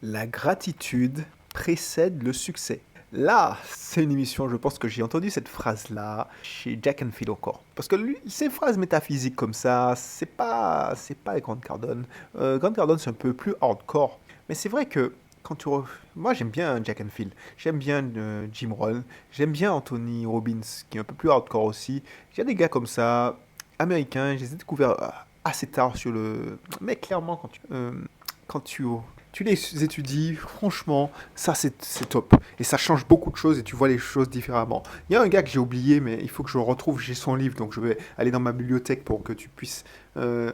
La gratitude précède le succès. Là, c'est une émission, je pense que j'ai entendu cette phrase-là chez Jack Canfield encore. Parce que lui, ces phrases métaphysiques comme ça, c'est pas Grant Cardone. Grant Cardone, c'est un peu plus hardcore. Mais c'est vrai que quand moi, j'aime bien Jack Canfield. J'aime bien Jim Rohn. J'aime bien Anthony Robbins, qui est un peu plus hardcore aussi. Il y a des gars comme ça, américains, je les ai découverts assez tard sur le... Mais clairement, quand tu les étudies, franchement, ça c'est top. Et ça change beaucoup de choses et tu vois les choses différemment. Il y a un gars que j'ai oublié, mais il faut que je le retrouve, j'ai son livre, donc je vais aller dans ma bibliothèque pour que tu puisses... je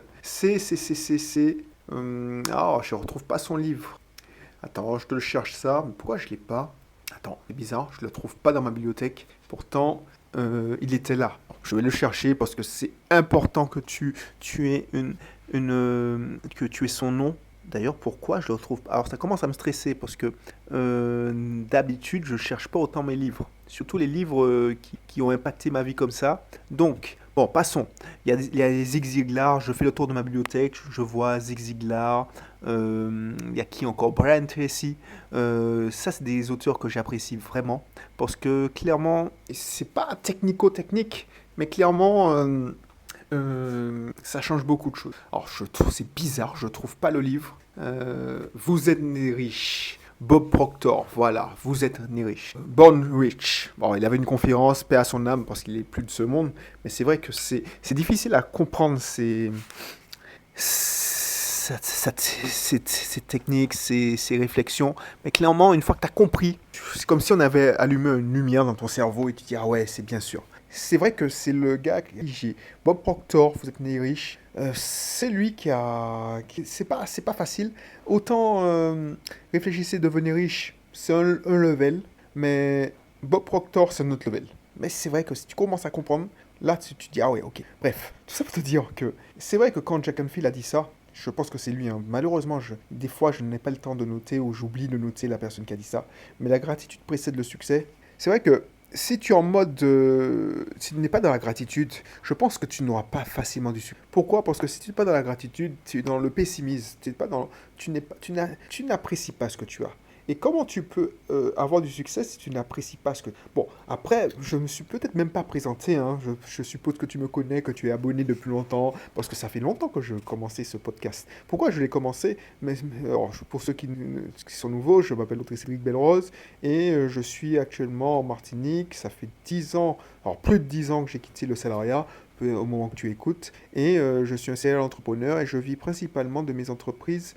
retrouve pas son livre. Attends, je te le cherche ça, mais pourquoi je l'ai pas? Attends, c'est bizarre, je le trouve pas dans ma bibliothèque. Pourtant, il était là. Je vais le chercher parce que c'est important que tu aies que tu aies son nom. D'ailleurs, pourquoi je le retrouve pas? Alors, ça commence à me stresser parce que d'habitude, je cherche pas autant mes livres. Surtout les livres qui ont impacté ma vie comme ça. Donc, bon, passons. Il y a Zig Ziglar, je fais le tour de ma bibliothèque, je vois Zig Ziglar. Il y a qui encore? Brian Tracy. Ça, c'est des auteurs que j'apprécie vraiment. Parce que clairement, c'est pas technico-technique, mais clairement, ça change beaucoup de choses. Alors, je trouve c'est bizarre, je trouve pas le livre. Vous êtes né riche. Bob Proctor, voilà, vous êtes né riche. Born Rich. Bon, il avait une conférence, paix à son âme, parce qu'il est plus de ce monde, mais c'est vrai que c'est difficile à comprendre ces techniques, ces réflexions. Mais clairement, une fois que tu as compris, c'est comme si on avait allumé une lumière dans ton cerveau et tu te dis, ah ouais, c'est bien sûr. C'est vrai que c'est le gars qui j'ai Bob Proctor, vous êtes né riche. C'est lui c'est pas facile. Autant réfléchissez, devenir riche, c'est un level, mais Bob Proctor, c'est un autre level. Mais c'est vrai que si tu commences à comprendre, là tu dis, ah ouais, ok. Bref, tout ça pour te dire que c'est vrai que quand Jack Canfield a dit ça, je pense que c'est lui, hein. Malheureusement, des fois, je n'ai pas le temps de noter ou j'oublie de noter la personne qui a dit ça. Mais la gratitude précède le succès. C'est vrai que si tu es en mode... si tu n'es pas dans la gratitude, je pense que tu n'auras pas facilement du succès. Pourquoi? Parce que si tu n'es pas dans la gratitude, tu es dans le pessimisme. Tu n'apprécies pas ce que tu as. Et comment tu peux avoir du succès si tu n'apprécies pas ce que... Bon, après, je me suis peut-être même pas présenté, hein. Je suppose que tu me connais, que tu es abonné depuis longtemps, parce que ça fait longtemps que je commençais ce podcast. Pourquoi je l'ai commencé? Alors, pour ceux qui sont nouveaux, je m'appelle Audrey Cédric Belrose, et je suis actuellement en Martinique. Ça fait 10 ans, alors plus de 10 ans que j'ai quitté le salariat, au moment que tu écoutes. Et je suis un serial entrepreneur et je vis principalement de mes entreprises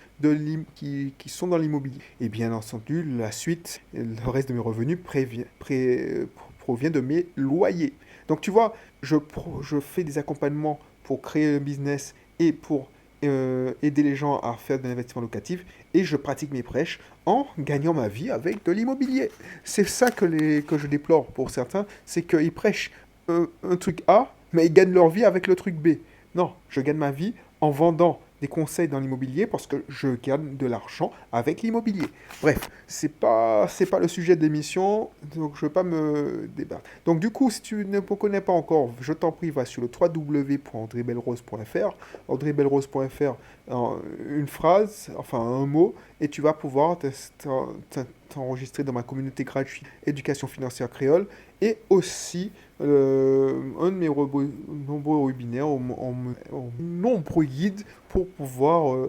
qui sont dans l'immobilier. Et bien entendu, la suite, le reste de mes revenus provient de mes loyers. Donc tu vois, je fais des accompagnements pour créer un business et pour aider les gens à faire de l'investissement locatif et je pratique mes prêches en gagnant ma vie avec de l'immobilier. C'est ça que je déplore pour certains, c'est qu'ils prêchent un truc A, mais ils gagnent leur vie avec le truc B. Non, je gagne ma vie en vendant des conseils dans l'immobilier parce que je gagne de l'argent avec l'immobilier. Bref, c'est pas le sujet de l'émission, donc je ne vais pas me débattre. Donc du coup, si tu ne me connais pas encore, je t'en prie, va sur le www.audreybelrose.fr, audreybelrose.fr, une phrase, enfin un mot, et tu vas pouvoir t'enregistrer dans ma communauté gratuite Éducation financière créole et aussi un de mes nombreux webinaires en nombreux guides pour pouvoir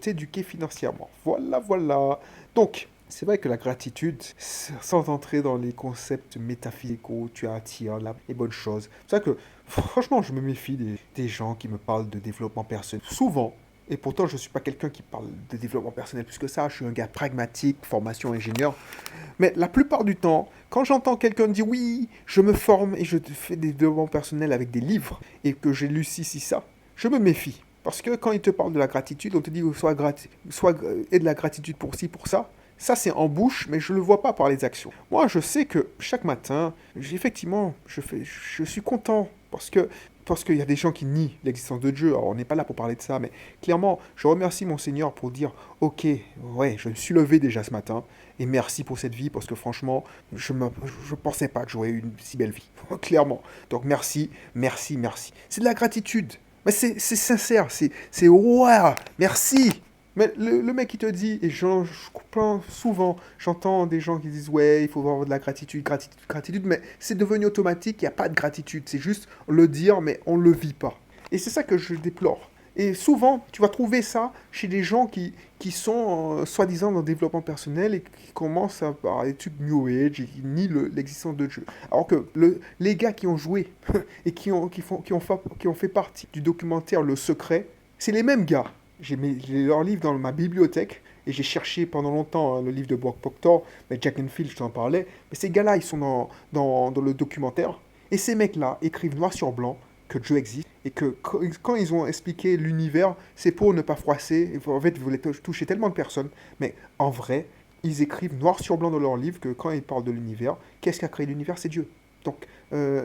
t'éduquer financièrement. Voilà, voilà. Donc, c'est vrai que la gratitude, sans entrer dans les concepts métaphysicaux, tu attires les bonnes choses. C'est vrai que, franchement, je me méfie des gens qui me parlent de développement personnel. Souvent, et pourtant, je ne suis pas quelqu'un qui parle de développement personnel plus que ça. Je suis un gars pragmatique, formation ingénieur. Mais la plupart du temps, quand j'entends quelqu'un dire oui, je me forme et je fais des développements personnels avec des livres et que j'ai lu ci, ça, je me méfie. Parce que quand il te parle de la gratitude, on te dit et de la gratitude pour ci, pour ça. Ça, c'est en bouche, mais je ne le vois pas par les actions. Moi, je sais que chaque matin, effectivement, je suis content parce qu'il y a des gens qui nient l'existence de Dieu. Alors, on n'est pas là pour parler de ça, mais clairement, je remercie mon Seigneur pour dire, ok, ouais, je me suis levé déjà ce matin, et merci pour cette vie, parce que franchement, je ne pensais pas que j'aurais eu une si belle vie. Clairement. Donc, merci, merci, merci. C'est de la gratitude. Mais c'est sincère, c'est, wow, merci. Mais le mec, il te dit, et souvent, j'entends des gens qui disent, ouais, il faut avoir de la gratitude, gratitude, gratitude, mais c'est devenu automatique, il n'y a pas de gratitude. C'est juste le dire, mais on ne le vit pas. Et c'est ça que je déplore. Et souvent, tu vas trouver ça chez des gens qui sont soi-disant dans le développement personnel et qui commencent à parler des trucs New Age et qui nient l'existence de Dieu. Alors que les gars qui ont joué et qui ont fait partie du documentaire Le Secret, c'est les mêmes gars. J'ai leur livre dans ma bibliothèque et j'ai cherché pendant longtemps le livre de Bob Proctor, mais Jack Enfield, je t'en parlais. Mais ces gars-là, ils sont dans le documentaire et ces mecs-là écrivent noir sur blanc que Dieu existe et que quand ils ont expliqué l'univers, c'est pour ne pas froisser. En fait, ils voulaient toucher tellement de personnes, mais en vrai, ils écrivent noir sur blanc dans leur livre que quand ils parlent de l'univers, qu'est-ce qui a créé l'univers? C'est Dieu. Donc,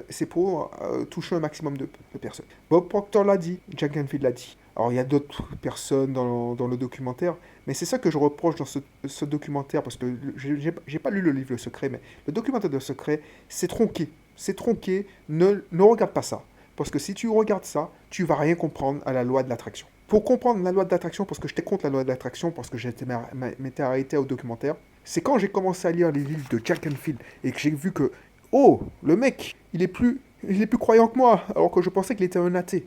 c'est pour toucher un maximum de personnes. Bob Proctor l'a dit, Jack Canfield l'a dit. Alors, il y a d'autres personnes dans le documentaire, mais c'est ça que je reproche dans ce documentaire, parce que j'ai pas lu le livre Le Secret, mais le documentaire de Secret, c'est tronqué. C'est tronqué, ne regarde pas ça. Parce que si tu regardes ça, tu vas rien comprendre à la loi de l'attraction. Pour comprendre la loi de l'attraction, parce que j'étais contre la loi de l'attraction, parce que m'étais arrêté au documentaire, c'est quand j'ai commencé à lire les livres de Jack Canfield et que j'ai vu que, oh, le mec, il est plus croyant que moi, alors que je pensais qu'il était un athée.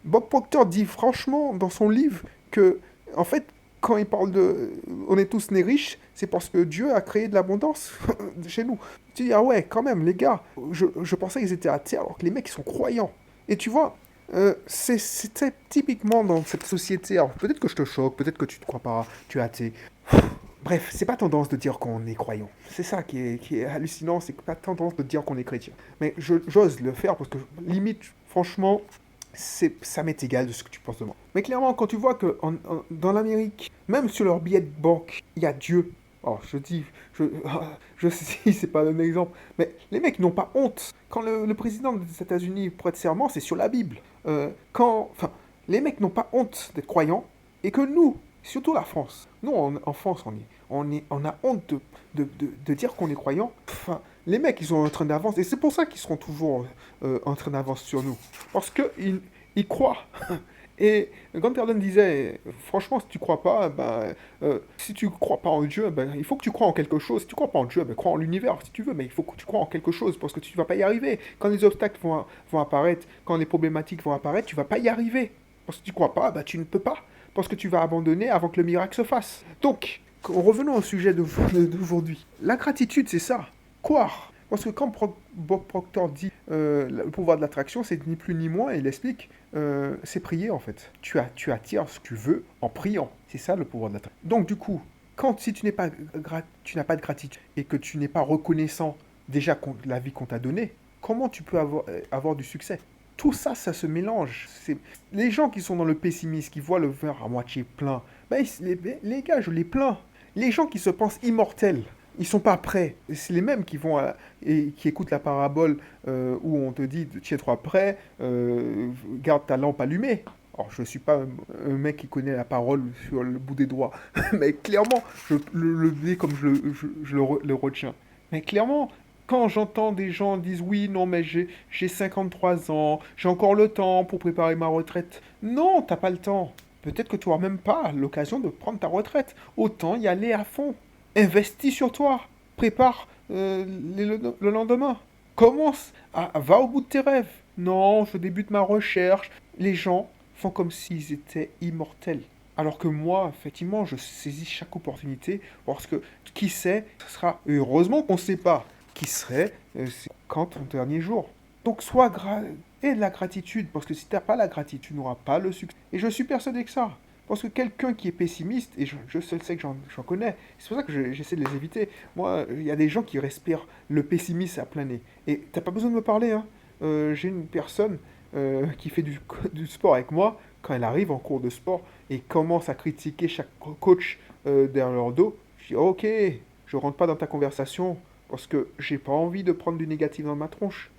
Bob Proctor dit franchement dans son livre que, en fait, quand il parle de on est tous nés riches, c'est parce que Dieu a créé de l'abondance chez nous. Tu dis, ah ouais, quand même, les gars, je pensais qu'ils étaient athées alors que les mecs, ils sont croyants. Et tu vois, c'est typiquement dans cette société. Alors peut-être que je te choque, peut-être que tu ne crois pas, tu es athée. Bref, c'est pas tendance de dire qu'on est croyant. C'est ça qui est hallucinant, c'est pas tendance de dire qu'on est chrétien. Mais j'ose le faire parce que limite, franchement, ça m'est égal de ce que tu penses de moi. Mais clairement, quand tu vois que dans l'Amérique, même sur leur billet de banque, il y a Dieu. Alors, je sais, c'est pas un exemple, mais les mecs n'ont pas honte. Quand le président des États-Unis prête serment, c'est sur la Bible. Enfin, les mecs n'ont pas honte d'être croyants, et que nous, surtout la France, nous en France, on a honte de dire qu'on est croyant. Enfin, les mecs, ils sont en train d'avancer, et c'est pour ça qu'ils seront toujours en train d'avancer sur nous. Parce qu'ils croient. Et Grant Cardone disait, franchement, si tu crois pas, si tu crois pas en Dieu, il faut que tu crois en quelque chose. Si tu crois pas en Dieu, crois en l'univers si tu veux, mais il faut que tu crois en quelque chose parce que tu vas pas y arriver. Quand les obstacles vont apparaître, quand les problématiques vont apparaître, tu vas pas y arriver. Parce que tu crois pas, tu ne peux pas. Parce que tu vas abandonner avant que le miracle se fasse. Donc, revenons au sujet d'aujourd'hui. La gratitude, c'est ça. Croire. Parce que quand Bob Proctor dit le pouvoir de l'attraction, c'est ni plus ni moins, et il explique, c'est prier en fait. Tu attires ce que tu veux en priant. C'est ça le pouvoir de l'attraction. Donc du coup, si tu n'as pas de gratitude et que tu n'es pas reconnaissant déjà la vie qu'on t'a donnée, comment tu peux avoir du succès? Tout ça, ça se mélange. Les gens qui sont dans le pessimisme, qui voient le verre à moitié plein, les gars, je les plains. Les gens qui se pensent immortels, ils sont pas prêts. C'est les mêmes qui vont et qui écoutent la parabole où on te dit tiens-toi prêt, garde ta lampe allumée. Alors je suis pas un mec qui connaît la parole sur le bout des doigts, mais clairement je le dis comme le retiens. Mais clairement, quand j'entends des gens dire oui non mais j'ai 53 ans, j'ai encore le temps pour préparer ma retraite. Non, t'as pas le temps. Peut-être que tu n'auras même pas l'occasion de prendre ta retraite. Autant y aller à fond. Investis sur toi. Prépare le lendemain. Commence. Va au bout de tes rêves. Non, je débute ma recherche. Les gens font comme s'ils étaient immortels. Alors que moi, effectivement, je saisis chaque opportunité parce que qui sait, ce sera heureusement qu'on ne sait pas qui serait c'est quand ton dernier jour. Donc et de la gratitude parce que si tu n'as pas la gratitude, tu n'auras pas le succès. Et je suis persuadé que ça. Parce que quelqu'un qui est pessimiste, et je sais que j'en connais, c'est pour ça que j'essaie de les éviter. Moi, il y a des gens qui respirent le pessimisme à plein nez. Et t'as pas besoin de me parler, hein. J'ai une personne qui fait du sport avec moi, quand elle arrive en cours de sport et commence à critiquer chaque coach derrière leur dos, je dis ok, je rentre pas dans ta conversation parce que j'ai pas envie de prendre du négatif dans ma tronche.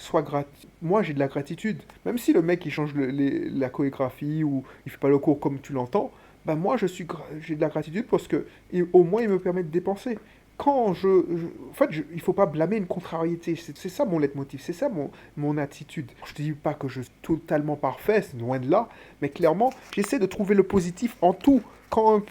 Moi j'ai de la gratitude. Même si le mec il change la chorégraphie ou il fait pas le cours comme tu l'entends, moi j'ai de la gratitude parce que au moins il me permet de dépenser. En fait, il faut pas blâmer une contrariété. C'est ça mon leitmotiv, c'est ça mon attitude. Je te dis pas que je suis totalement parfait, c'est loin de là, mais clairement, j'essaie de trouver le positif en tout. Quand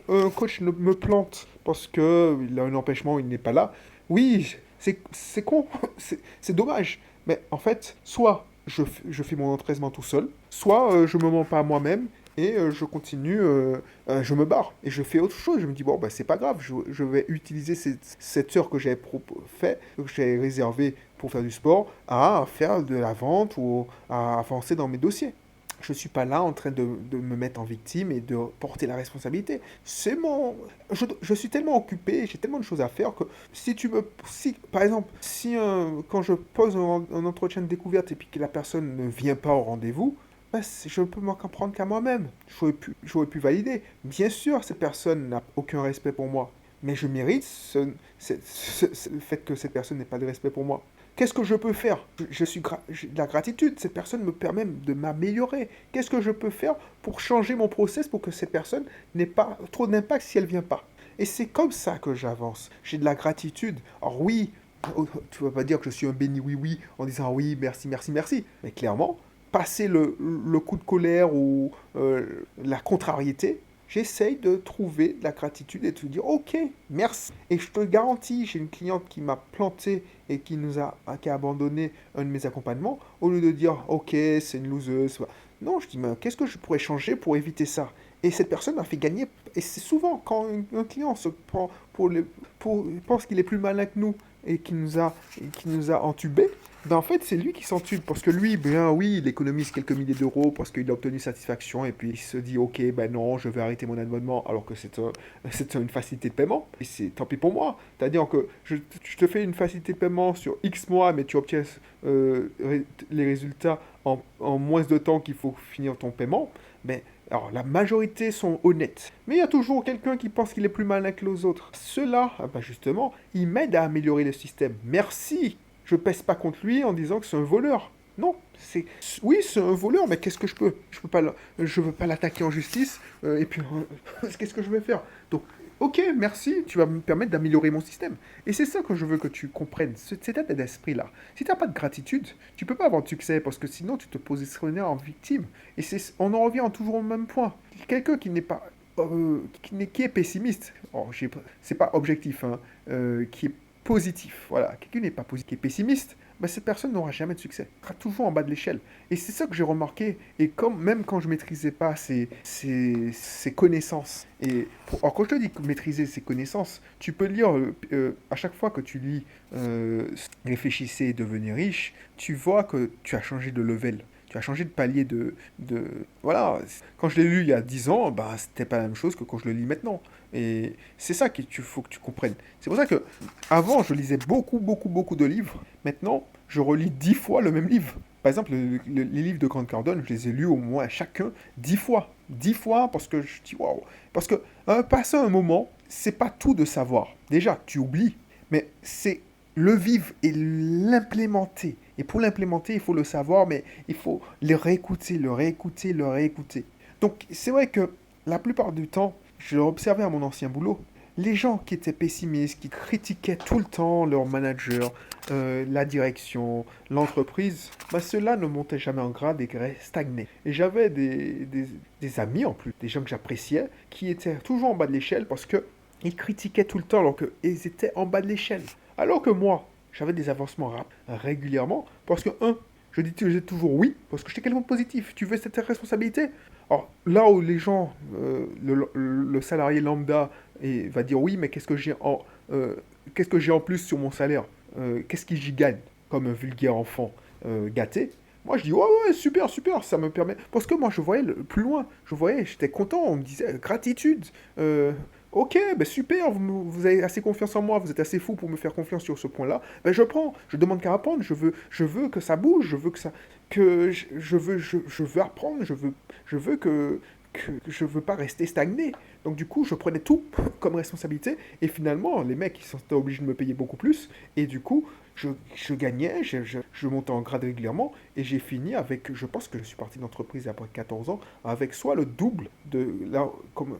un coach me plante parce qu'il a un empêchement, il n'est pas là, oui, c'est con, c'est dommage. Mais en fait, soit je fais mon entraînement tout seul, soit je me mens pas à moi-même et je continue, je me barre et je fais autre chose. Je me dis, bon, bah, c'est pas grave, je vais utiliser cette heure que j'avais fait, que j'avais réservée pour faire du sport, à faire de la vente ou à avancer dans mes dossiers. Je ne suis pas là en train de me mettre en victime et de porter la responsabilité. C'est mon... Je suis tellement occupé, j'ai tellement de choses à faire que si, par exemple, si quand je pose un entretien de découverte et puis que la personne ne vient pas au rendez-vous, bah, je ne peux m'en comprendre qu'à moi-même. J'aurais pu valider. Bien sûr, cette personne n'a aucun respect pour moi. Mais je mérite le fait que cette personne n'ait pas de respect pour moi. Qu'est-ce que je peux faire? J'ai de la gratitude. Cette personne me permet de m'améliorer. Qu'est-ce que je peux faire pour changer mon process pour que cette personne n'ait pas trop d'impact si elle vient pas? Et c'est comme ça que j'avance. J'ai de la gratitude. Alors oui, tu vas pas dire que je suis un béni oui-oui en disant oui, merci, merci, merci. Mais clairement, passer le coup de colère ou la contrariété, j'essaye de trouver de la gratitude et de te dire ok, merci. Et je te garantis, j'ai une cliente qui m'a planté et qui a abandonné un de mes accompagnements, au lieu de dire ok, c'est une loseuse. Non, je dis mais qu'est-ce que je pourrais changer pour éviter ça? Et cette personne m'a fait gagner. Et c'est souvent quand un client se prend il pense qu'il est plus malin que nous et qui nous a entubés, ben en fait, c'est lui qui s'entube, parce que lui, ben oui, il économise quelques milliers d'euros parce qu'il a obtenu satisfaction, et puis il se dit, ok, ben non, je vais arrêter mon abonnement, alors que c'est une facilité de paiement, et c'est tant pis pour moi. C'est-à-dire que je te fais une facilité de paiement sur X mois, mais tu obtiens les résultats en moins de temps qu'il faut finir ton paiement, ben alors, la majorité sont honnêtes. Mais il y a toujours quelqu'un qui pense qu'il est plus malin que les autres. Ceux-là, ah bah justement, ils m'aident à améliorer le système. Merci. Je pèse pas contre lui en disant que c'est un voleur. Non, oui, c'est un voleur, mais qu'est-ce que je peux? Je veux pas l'attaquer en justice. Et puis, qu'est-ce que je vais faire? Donc, ok, merci, tu vas me permettre d'améliorer mon système. Et c'est ça que je veux que tu comprennes, cet état d'esprit-là. Si tu n'as pas de gratitude, tu peux pas avoir de succès, parce que sinon tu te positionnes en victime. Et on en revient toujours au même point. Quelqu'un qui n'est pas... qui est pessimiste, oh, c'est pas objectif, hein, qui est positif, voilà, quelqu'un n'est pas positif, qui est pessimiste, ben, cette personne n'aura jamais de succès. Elle sera toujours en bas de l'échelle. Et c'est ça que j'ai remarqué. Et même quand je maîtrisais pas ces connaissances, alors quand je te dis maîtriser ces connaissances, tu peux lire, à chaque fois que tu lis Réfléchissez et devenez riche, tu vois que tu as changé de level. Tu as changé de palier Voilà, quand je l'ai lu il y a 10 ans, bah, c'était pas la même chose que quand je le lis maintenant. Et c'est ça qu'il faut que tu comprennes. C'est pour ça que avant, je lisais beaucoup, beaucoup, beaucoup de livres. Maintenant, je relis 10 fois le même livre. Par exemple, les livres de Grant Cardone, je les ai lus au moins chacun 10 fois. 10 fois parce que je dis waouh. Parce que passer un moment, c'est pas tout de savoir. Déjà, tu oublies. Mais c'est le vivre et l'implémenter. Et pour l'implémenter, il faut le savoir, mais il faut le réécouter, le réécouter, le réécouter. Donc, c'est vrai que la plupart du temps, je l'ai observé à mon ancien boulot, les gens qui étaient pessimistes, qui critiquaient tout le temps leur manager, la direction, l'entreprise, bah ceux-là ne montaient jamais en grade et stagnaient. Et j'avais des amis en plus, des gens que j'appréciais, qui étaient toujours en bas de l'échelle parce que ils critiquaient tout le temps alors qu'ils étaient en bas de l'échelle. Alors que moi, j'avais des avancements régulièrement parce que, je disais toujours oui, parce que j'étais quelqu'un de positif. Tu veux cette responsabilité? Alors, là où les gens, le salarié lambda va dire oui, mais qu'est-ce que j'ai en plus sur mon salaire? Qu'est-ce que j'y gagne comme un vulgaire enfant gâté? Moi, je dis ouais, ouais, super, super, ça me permet. Parce que moi, je voyais plus loin. J'étais content, on me disait gratitude. Ok, ben super, vous avez assez confiance en moi, vous êtes assez fou pour me faire confiance sur ce point-là. Ben je prends, je demande qu'à apprendre, je veux que ça bouge, je veux apprendre, je veux que je veux pas rester stagné. Donc du coup, je prenais tout comme responsabilité et finalement, les mecs, ils sont obligés de me payer beaucoup plus et du coup, je gagnais, je montais en grade régulièrement et j'ai fini avec, je pense que je suis parti d'entreprise après 14 ans, avec soit le double de là,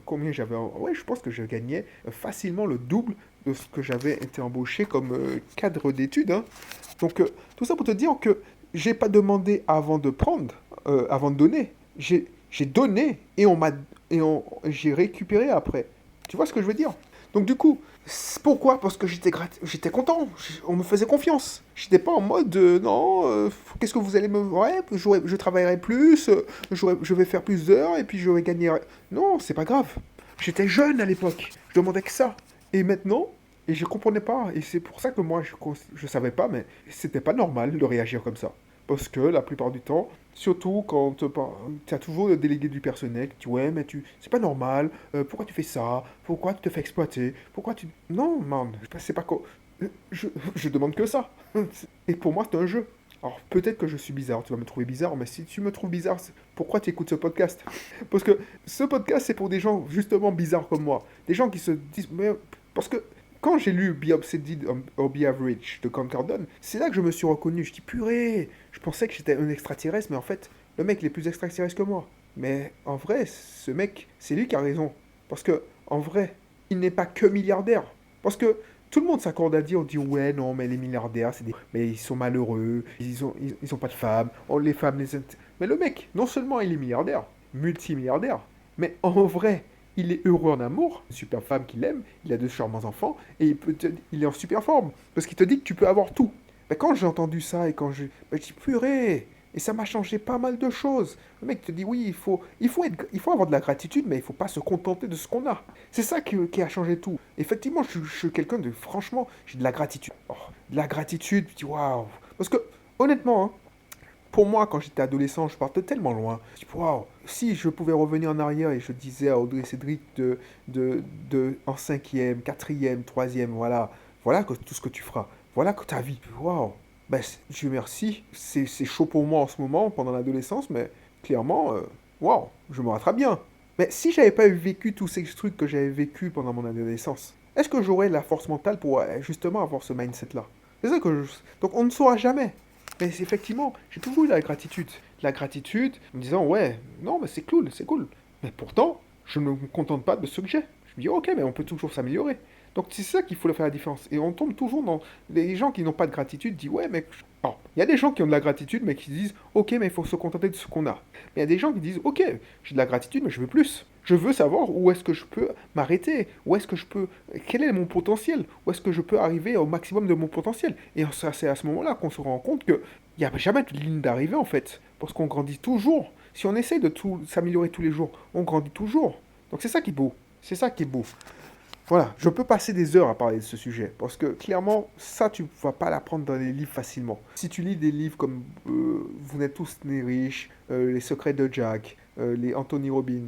combien j'avais, ouais, je pense que je gagnais facilement le double de ce que j'avais été embauché comme cadre d'études, hein. Donc, tout ça pour te dire que j'ai pas demandé avant de prendre, avant de donner. J'ai donné et j'ai récupéré après. Tu vois ce que je veux dire? Donc du coup, pourquoi? Parce que j'étais content, on me faisait confiance. J'étais pas en mode non, qu'est-ce que vous allez me. Ouais, je travaillerai plus, je vais faire plus d'heures et puis je vais gagner. Non, c'est pas grave. J'étais jeune à l'époque, je demandais que ça. Et maintenant, et je comprenais pas, et c'est pour ça que moi je savais pas, mais c'était pas normal de réagir comme ça. Parce que la plupart du temps, surtout quand tu as toujours le délégué du personnel qui dit ouais, mais c'est pas normal, pourquoi tu fais ça? Pourquoi tu te fais exploiter? Pourquoi tu. Non, man, c'est pas quoi. Je, je demande que ça. Et pour moi, c'est un jeu. Alors peut-être que je suis bizarre, tu vas me trouver bizarre, mais si tu me trouves bizarre, pourquoi tu écoutes ce podcast? Parce que ce podcast, c'est pour des gens justement bizarres comme moi. Des gens qui se disent. Mais... Parce que quand j'ai lu Be Obsessed or Be Average de Grant Cardone, c'est là que je me suis reconnu. Je dis purée, je pensais que j'étais un extraterrestre, mais en fait, le mec il est plus extraterrestre que moi. Mais en vrai, ce mec, c'est lui qui a raison. Parce que, en vrai, il n'est pas que milliardaire. Parce que tout le monde s'accorde à dire, on dit ouais, non, mais les milliardaires, mais ils sont malheureux, ils ont pas de femmes, oh, les femmes Mais le mec, non seulement il est milliardaire, multimilliardaire, mais en vrai, il est heureux en amour, une super femme qu'il aime, il a de charmants enfants, et il est en super forme. Parce qu'il te dit que tu peux avoir tout. Ben, quand j'ai entendu ça et je dis purée, et ça m'a changé pas mal de choses. Le mec te dit oui, il faut avoir de la gratitude, mais il faut pas se contenter de ce qu'on a. C'est ça qui a changé tout. Effectivement, je suis quelqu'un de, franchement, j'ai de la gratitude. Oh, de la gratitude, tu dis waouh. Parce que, honnêtement, hein, pour moi, quand j'étais adolescent, je partais tellement loin. Je dis, waouh, si je pouvais revenir en arrière et je disais à Audrey Cédric en cinquième, quatrième, troisième, voilà tout ce que tu feras. Voilà que ta vie. Waouh. Ben, Dieu merci. C'est chaud pour moi en ce moment, pendant l'adolescence, mais clairement, waouh, je me rattrape bien. Mais si j'avais pas vécu tous ces trucs que j'avais vécu pendant mon adolescence, est-ce que j'aurais la force mentale pour justement avoir ce mindset-là? C'est ça que je... Donc on ne saura jamais. Mais effectivement, j'ai toujours eu la gratitude. La gratitude, en me disant, ouais, non, mais c'est cool, c'est cool. Mais pourtant, je ne me contente pas de ce que j'ai. Je me dis, ok, mais on peut toujours s'améliorer. Donc c'est ça qu'il faut faire la différence. Et on tombe toujours dans... Les gens qui n'ont pas de gratitude disent, ouais, mais... Alors, il y a des gens qui ont de la gratitude, mais qui disent, ok, mais il faut se contenter de ce qu'on a. Mais il y a des gens qui disent, ok, j'ai de la gratitude, mais je veux plus. Je veux savoir où est-ce que je peux m'arrêter, où est-ce que je peux... Quel est mon potentiel, où est-ce que je peux arriver au maximum de mon potentiel. Et c'est à ce moment-là qu'on se rend compte que il n'y a jamais de ligne d'arrivée en fait, parce qu'on grandit toujours. Si on essaye de tout s'améliorer tous les jours, on grandit toujours. Donc c'est ça qui est beau. C'est ça qui est beau. Voilà, je peux passer des heures à parler de ce sujet, parce que clairement, ça, tu ne vas pas l'apprendre dans les livres facilement. Si tu lis des livres comme Vous n'êtes tous nés riches, Les secrets de Jack, les Anthony Robbins,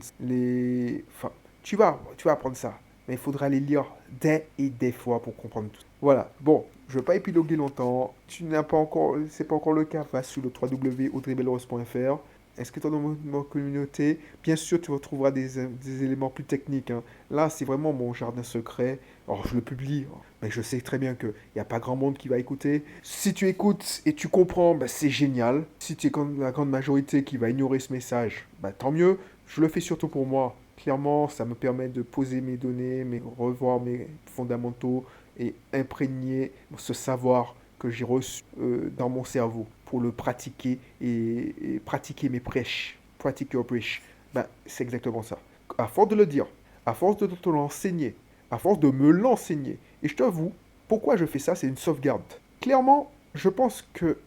Enfin, tu vas apprendre ça, mais il faudra les lire des et des fois pour comprendre tout. Voilà, bon, je ne veux pas épiloguer longtemps. Tu n'as pas encore, c'est pas encore le cas, va sur le www.audreybelrose.fr. Inscris-toi dans ma communauté. Bien sûr, tu retrouveras des éléments plus techniques, hein. Là, c'est vraiment mon jardin secret. Alors, je le publie, mais je sais très bien qu'il n'y a pas grand monde qui va écouter. Si tu écoutes et tu comprends, bah, c'est génial. Si tu es comme la grande majorité qui va ignorer ce message, bah, tant mieux. Je le fais surtout pour moi. Clairement, ça me permet de poser mes données, revoir mes fondamentaux et imprégner ce savoir que j'ai reçu dans mon cerveau pour le pratiquer et pratiquer mes prêches. Practice your preach. Ben, c'est exactement ça. À force de le dire, à force de te l'enseigner, à force de me l'enseigner, et je t'avoue, pourquoi je fais ça, c'est une sauvegarde. Clairement, je pense que,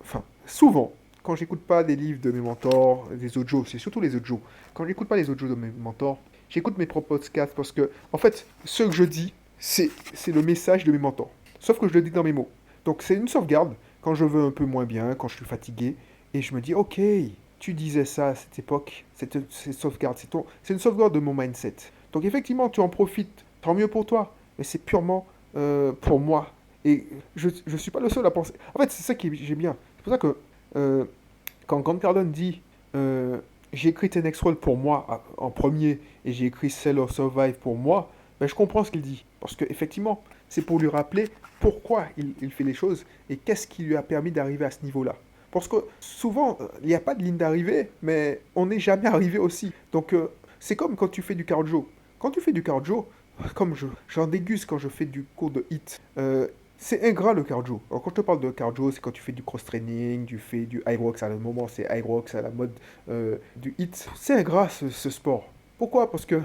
enfin, souvent, quand j'écoute pas des livres de mes mentors, des audios, c'est surtout les audios, quand j'écoute pas les audios de mes mentors, j'écoute mes propres podcasts parce que, en fait, ce que je dis, c'est le message de mes mentors. Sauf que je le dis dans mes mots. Donc c'est une sauvegarde quand je veux un peu moins bien, quand je suis fatigué, et je me dis, ok, tu disais ça à cette époque, cette sauvegarde, c'est une sauvegarde de mon mindset. Donc effectivement, tu en profites, tant mieux pour toi, mais c'est purement pour moi. Et je ne suis pas le seul à penser. En fait, c'est ça qui j'aime bien. C'est pour ça que euh, quand Grant Cardone dit j'ai écrit Ten X Roll pour moi en premier et j'ai écrit Sell or Survive pour moi, ben, je comprends ce qu'il dit. Parce qu'effectivement, c'est pour lui rappeler pourquoi il fait les choses et qu'est-ce qui lui a permis d'arriver à ce niveau-là. Parce que souvent, il n'y a pas de ligne d'arrivée, mais on n'est jamais arrivé aussi. Donc, c'est comme quand tu fais du cardio. Quand tu fais du cardio, comme j'en déguste quand je fais du cours de HIIT. C'est ingrat le cardio. Alors, quand je te parle de cardio, c'est quand tu fais du cross-training, tu fais du high rocks. À le moment, c'est high rocks à la mode du HIIT. C'est ingrat ce sport. Pourquoi? Parce que,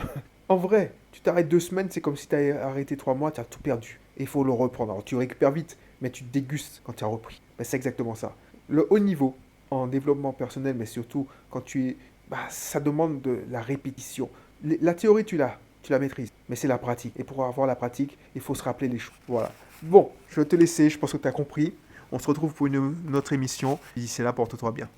en vrai, tu t'arrêtes 2 semaines, c'est comme si tu avais arrêté 3 mois, tu as tout perdu. Et il faut le reprendre. Alors, tu récupères vite, mais tu dégustes quand tu as repris. Ben, c'est exactement ça. Le haut niveau, en développement personnel, mais surtout quand tu es. Bah, ça demande de la répétition. La théorie, tu la maîtrises, mais c'est la pratique. Et pour avoir la pratique, il faut se rappeler les choses. Voilà. Bon, je vais te laisser, je pense que tu as compris. On se retrouve pour une autre émission. D'ici là, porte-toi bien.